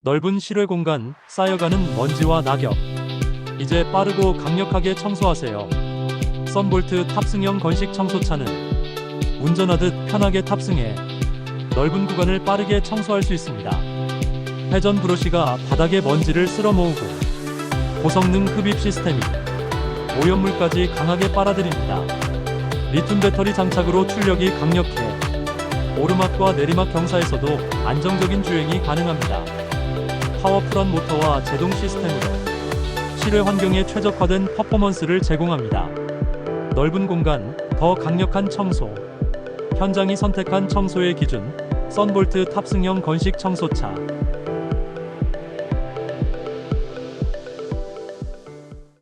넓은 실외 공간, 쌓여가는 먼지와 낙엽. 이제 빠르고 강력하게 청소하세요. 썬볼트 탑승형 건식 청소차는 운전하듯 편하게 탑승해 넓은 구간을 빠르게 청소할 수 있습니다. 회전 브러쉬가 바닥의 먼지를 쓸어 모으고 고성능 흡입 시스템이 오염물까지 강하게 빨아들입니다. 리튬 배터리 장착으로 출력이 강력해 오르막과 내리막 경사에서도 안정적인 주행이 가능합니다. 파워풀한 모터와 제동 시스템으로 실외 환경에 최적화된 퍼포먼스를 제공합니다. 넓은 공간, 더 강력한 청소. 현장이 선택한 청소의 기준, 썬볼트 탑승형 건식 청소차.